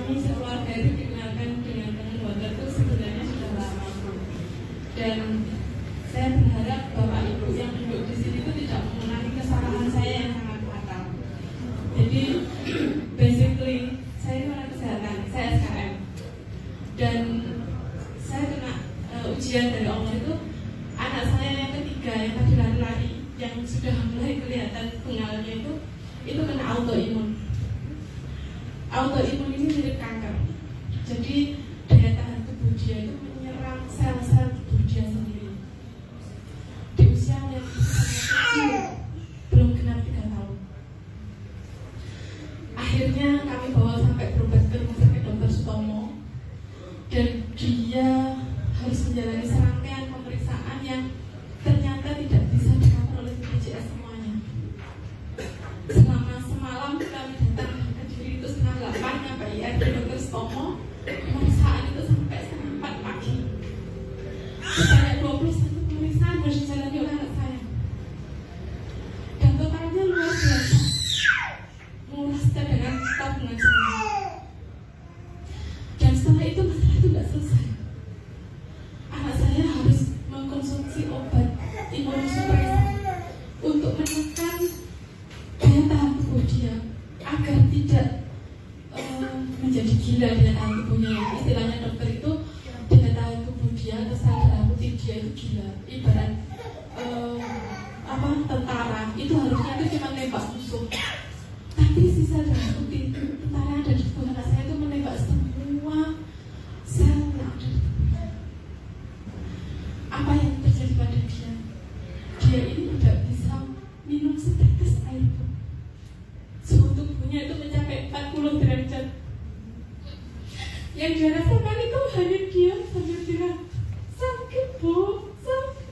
kami sekeluarga itu dikenalkan dengan Kangen Water itu sebenarnya sudah lama. Dan saya berharap Bapak Ibu yang duduk di sini itu tidak mengulangi kesalahan saya yang sangat fatal. Jadi basically saya ini orang kesehatan, saya SKM. Dan saya kena ujian dari Allah itu, anak saya yang ketiga yang tadi lari-lari, yang sudah mulai kelihatan bengalnya itu kena autoimun. Autoimun ini mirip kanker. Jadi daya tahan tubuh dia itu menyerang sel-sel tubuh dia sendiri. Di usia yang kecil, belum genap 3 tahun. Akhirnya kami bawa sampai berobat ke rumah sakit Dr. Sutomo, dan dia harus menjalani serangkaian pemeriksaan yang ternyata tidak bisa di-cover oleh BPJS semuanya. Selama semalam kami datang ke Kediri itu setengah 8, nyampe IR di Dr. Sutomo, pemeriksaan itu sampai setengah 4 pagi. Sebanyak 21 pemeriksaan harus dijalani oleh anak saya, dan totalnya luar biasa, menguras cadangan tabungan saya. Dan setelah itu masalah itu tidak selesai. Anak saya harus mengkonsumsi obat imunosupresan untuk menekan daya tahan tubuh dia agar tidak menjadi gila daya tahan tubuhnya. Istilahnya dokter itu daya tahan tubuh dia atau sel darah putih dia itu gila. Ibarat tentara itu harusnya itu cuma nembak musuh, tapi si sel darah putih tentara yang ada di tubuh anak saya itu menembak semua sel yang ada di tubuhnya. Apa yang terjadi pada dia? Dia ini tidak bisa minum setetes air pun. Suhu tubuhnya itu mencapai 40 derajat. Yang dia rasakan itu hanya diam sambil bilang, sakit bu, sakit.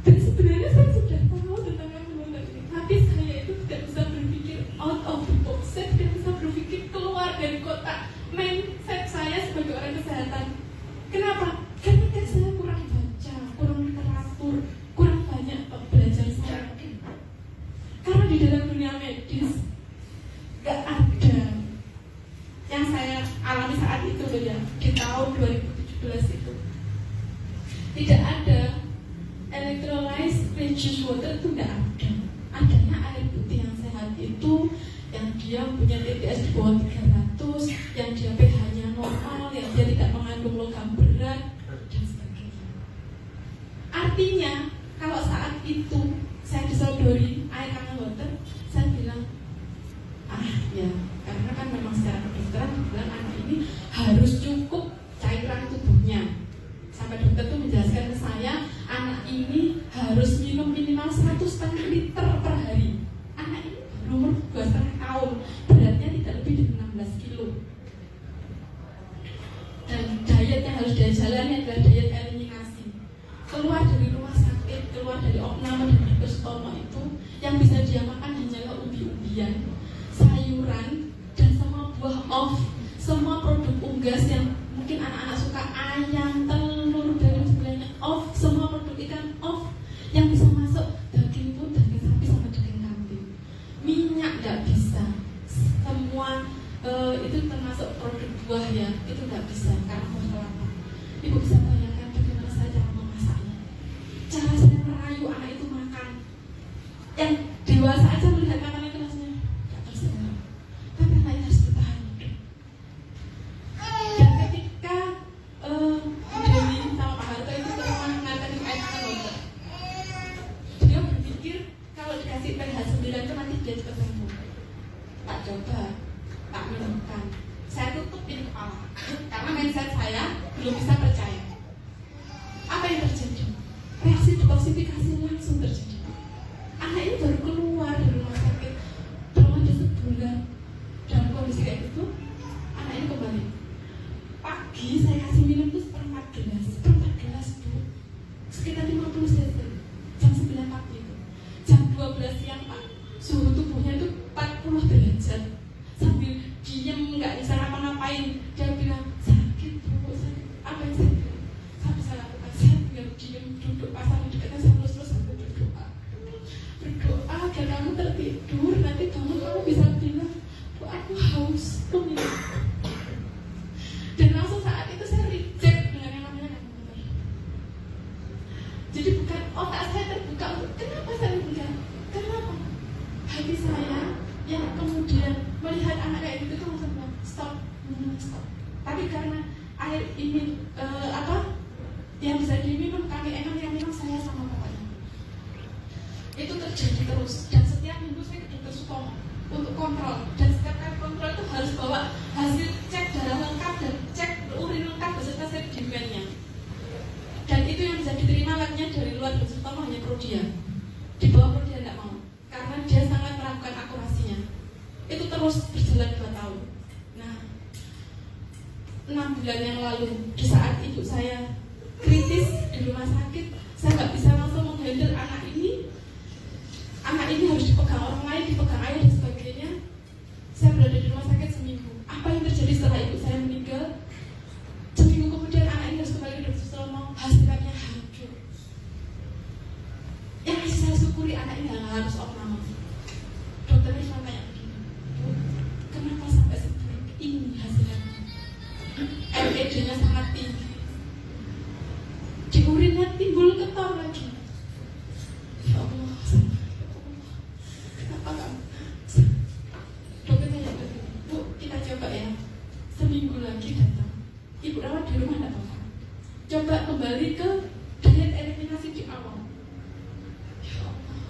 Dan sebenarnya saya sudah tahu tentang kandungan ini, tapi saya itu tidak bisa berpikir out of the box. Saya tidak bisa berpikir keluar dari kotak mindset saya sebagai orang kesehatan. Kenapa? Karena kan saya kurang baca, kurang literatur, kurang banyak belajar saya. Karena di dalam dunia medis gak ada yang saya alami saat itu loh ya, di tahun 2017 itu tidak ada electrolyte reduced water, itu tidak ada. Adanya air putih yang sehat itu yang dia punya TDS di bawah 300, yang dia pH-nya normal, yang dia tidak mengandung logam berat dan sebagainya. Artinya kalau saat itu saya disodori air Kangen Water, saya bilang ya, karena kan memang secara kedokteran bilang anak ini harus cukup cairan tubuhnya. Sampai dokter tuh menjelaskan ke saya, anak ini harus minum minimal 1,5 liter per hari. Anak ini umur 2,5 tahun, beratnya tidak lebih dari 16 kilo. Dan diet yang harus dia jalani adalah diet eliminasi. Keluar dari rumah sakit, keluar dari opname dan Dr. Sutomo itu, yang bisa dia makan hanyalah umbi-umbian, sayuran, dan semua buah off, semua produk unggas yang mungkin anak-anak suka, ayam, telur, dan sebagainya off, semua produk ikan off, yang bisa masuk daging pun daging sapi sama daging kambing. Minyak nggak bisa, semua itu termasuk produk buah ya, itu nggak bisa karena buah kelapa. Ibu bisa bayangkan bagaimana saya cara memasaknya, cara saya merayu anak itu makan. Yang dewasa aja melihat makanan itu rasanya nggak terselera, tapi anak harus bertahan hidup. Dan ketika Dewi sama Pak Harto itu ke rumah nganterin air Kangen Water, dia berpikir kalau dikasih pH 9 itu nanti dia cepat sembuh. Tak coba, tak minumkan. Saya tutupin kepala karena mindset saya belum bisa percaya. Apa yang terjadi? Reaksi detoksifikasi langsung yang kemudian melihat anak kayak gitu tuh langsung bilang stop. Tapi karena air ini yang bisa diminum, kami emang yang minum saya sama bapaknya. Itu terjadi terus, dan setiap minggu saya ke dokter Sutomo untuk kontrol, dan setiap kali kontrol itu harus bawa hasil cek darah lengkap dan cek urin lengkap beserta sedimennya. Dan itu yang bisa diterima labnya dari luar dokter Sutomo hanya Prodia. Di bawah Prodia tidak mau, karena dia sangat meragukan akurasinya. Itu terus berjalan 2 tahun. Nah, 6 bulan yang lalu, di saat ibu saya kritis di rumah sakit, saya nggak bisa langsung menghandle anak ini. Anak ini harus dipegang orang lain, dipegang ayah dan sebagainya. Saya berada di rumah sakit seminggu. Apa yang terjadi setelah ibu saya meninggal? Seminggu kemudian anak ini harus kembali ke dokter Sutomo, hasilnya hancur. Yang saya syukuri anak ini harus opname. Dokternya cuma tanya begini, Bu, kenapa sampai seburuk ini hasilnya? LED-nya sangat tinggi. Di urinnya timbul ketor lagi. Ya Allah, kenapa kamu? Dokternya yang begini, Bu, kita coba ya, seminggu lagi datang. Ibu rawat di rumah tidak apa-apa. Coba kembali ke diet eliminasi di awal. Ya Allah,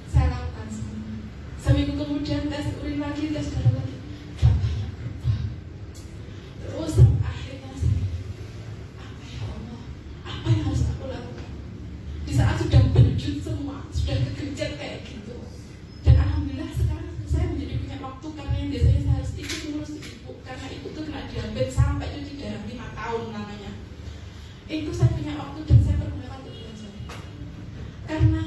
saya lakukan semua. Seminggu kemudian tes urin lagi, tes darah lagi. Gak banyak berubah. Terus akhirnya saya, ya Allah, apa yang harus aku lakukan? Di saat sudah berjut semua, sudah kegencet kayak gitu. Dan alhamdulillah sekarang saya menjadi punya waktu, karena yang biasanya saya harus ikut ngurus ibu, karena ibu tuh kena diabetes sampai cuci darah 5 tahun namanya. Itu saya punya waktu dan saya pergunakan untuk belajar. Karena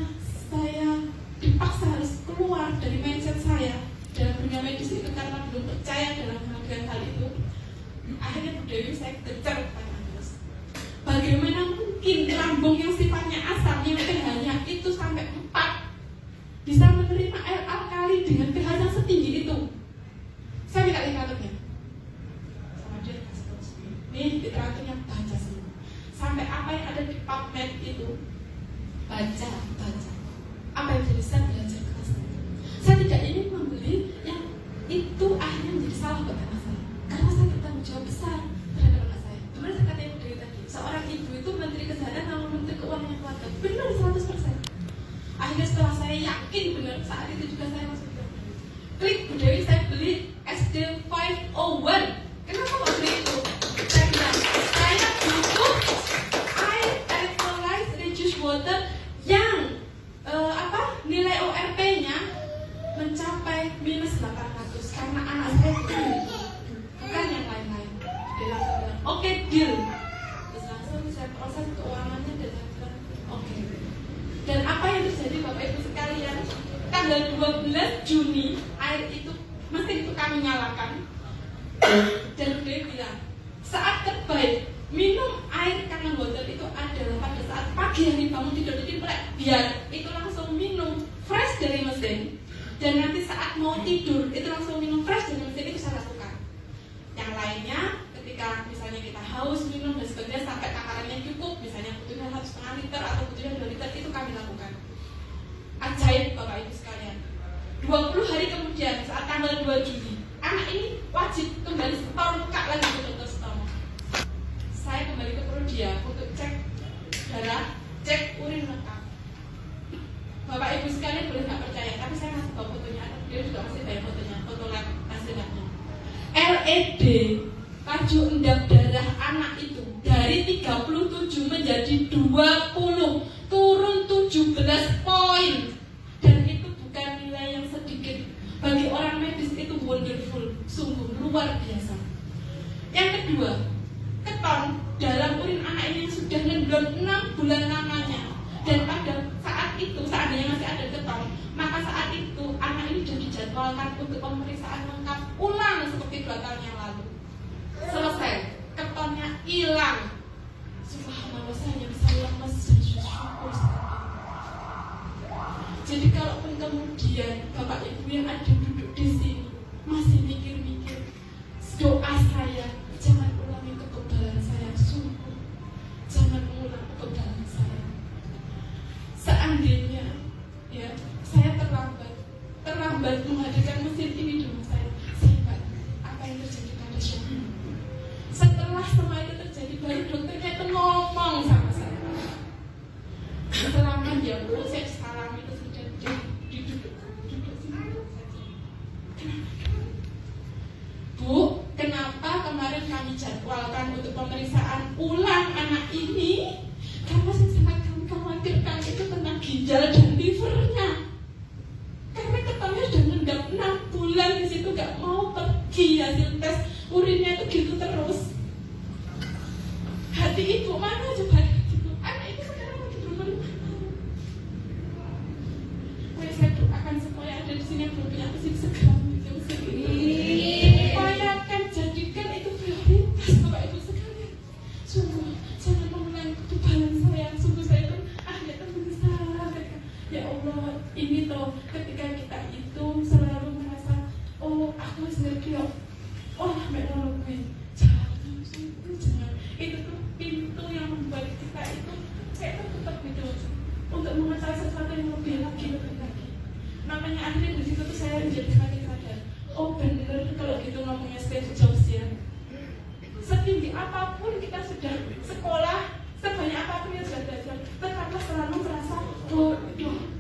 saya dipaksa harus keluar dari mindset saya dalam dunia medis itu, karena belum percaya dalam hal itu. Akhirnya Bu Dewi saya kejar pertanyaan terus. Bagaimana mungkin lambung yang sifatnya asam, yang pH-nya itu sampai 4 bisa menerima air alkali dengan pH yang setinggi itu? Saya minta literaturnya. Sama dia kasih terus. Nih literaturnya, baca semua. Sampai apa yang ada di PubMed itu, baca. Apa yang jadi saya belajar keras. Saya tidak ingin membeli yang itu akhirnya menjadi salah buat anak saya, karena saya bertanggung jawab besar terhadap anak saya. Benar saya kata Ibu Dewi tadi, seorang ibu itu menteri kesehatan sama menteri keuangan keluarga. Benar 100%. Akhirnya setelah saya yakin benar, saat itu juga saya masuk ke klik Bu Dewi, saya beli SD501. Kenapa kok beli itu? Saya bilang, saya butuh air electrolyte reduced water yang nilai ORP-nya mencapai -800, karena anak saya bukan yang lain-lain. Dia langsung bilang, oke, deal. Terus langsung saya proses keuangannya dan saya bilang, oke. Dan apa yang terjadi Bapak Ibu sekalian, tanggal 12 Juni air itu, mesin itu kami nyalakan, dan dia bilang, saat terbaik minum air kangen water itu adalah pada saat pagi hari bangun tidur. Jadi biar itu langsung minum fresh dari mesin, dan nanti saat mau tidur itu langsung minum fresh dari mesin. Itu saya lakukan. Yang lainnya ketika misalnya kita haus minum dan sebagainya sampai takarannya cukup, misalnya butuhnya 1,5 liter atau butuhnya 2 liter, itu kami lakukan. Ajaib Bapak Ibu sekalian. 20 hari kemudian saat tanggal 2 Juli anak ini wajib kembali setor muka lagi ke dokter Sutomo. Saya kembali ke Prodia untuk cek darah, cek urin lengkap. Bapak Ibu sekalian boleh nggak percaya, tapi saya masih bawa fotonya. Dia juga masih banyak fotonya, foto lab hasil labnya. LED laju endap darah anak itu dari 37 menjadi 20, turun 17 poin. Dan itu bukan nilai yang sedikit. Bagi orang medis itu wonderful, sungguh luar biasa. Yang kedua, keton dalam urin anak ini sudah ngendon 6 bulan lamanya. Dan pada saat itu, seandainya masih ada keton, maka saat itu anak ini sudah dijadwalkan untuk pemeriksaan lengkap ulang seperti 2 tahun yang lalu. Selesai, ketonnya hilang. Subhanallah, saya hanya bisa lemes dan syukur sekali. Jadi kalaupun kemudian Bapak Ibu yang ada duduk di sini masih mikir-mikir, doa saya, jangan ulangi kekebalan saya, sungguh jangan ulang kekebalan saya. Seandainya ya saya terlambat menghadirkan mesin ini dulu saya nggak apa yang terjadi pada suami. Setelah semua itu terjadi, baru dokternya itu ngomong sama saya. Selama dia Bu, saya salam itu sudah duduk sini. Bu, kenapa kemarin kami jadwalkan untuk pemeriksaan ulang anak ini? Karena yang sangat kami khawatirkan itu tentang ginjal dan livernya. Karena ketemu sudah ngendap 6 bulan di situ, gak mau pergi, hasil tes urinnya itu gitu terus. Hati ibu mana coba gitu. Anak itu sekarang lagi berumur 5 tahun. Saya doakan supaya ada di sini yang belum punya mesin segera bikin mesin ini. Upayakan jadikan itu prioritas Bapak Ibu sekalian. Sungguh jangan mengulangi ketubalan saya. Sungguh saya itu akhirnya menyesal. Ya Allah, ini toh ketika kita itu selalu merasa, oh aku sendiri kok, oh memang lebih jangan. Itu tuh pintu yang membuat kita itu saya tetap gitu untuk mengetahui sesuatu yang lebih lagi. Makanya akhirnya di situ tuh saya menjadi semakin sadar. Oh bener kalau gitu ngomongnya Steve Jobs ya. Setinggi apapun kita sudah sekolah, sebanyak apapun yang sudah belajar, tetaplah selalu merasa bodoh.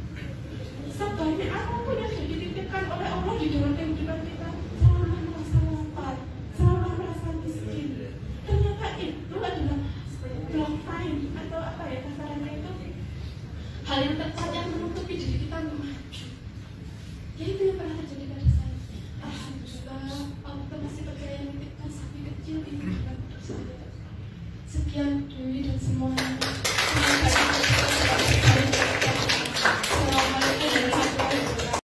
Sebanyak apapun yang sudah dititipkan oleh Allah di dalam kehidupan kita, selalu merasa lapar, selalu merasa miskin. Ternyata itu adalah block time atau apa ya kasarannya itu, hal yang tepat yang menutupi diri kita maju. Ya itu yang pernah terjadi pada saya. Alhamdulillah, Allah masih percaya menitipkan sapi kecil ini dalam hidup saya. Sekian Dewi dan semuanya.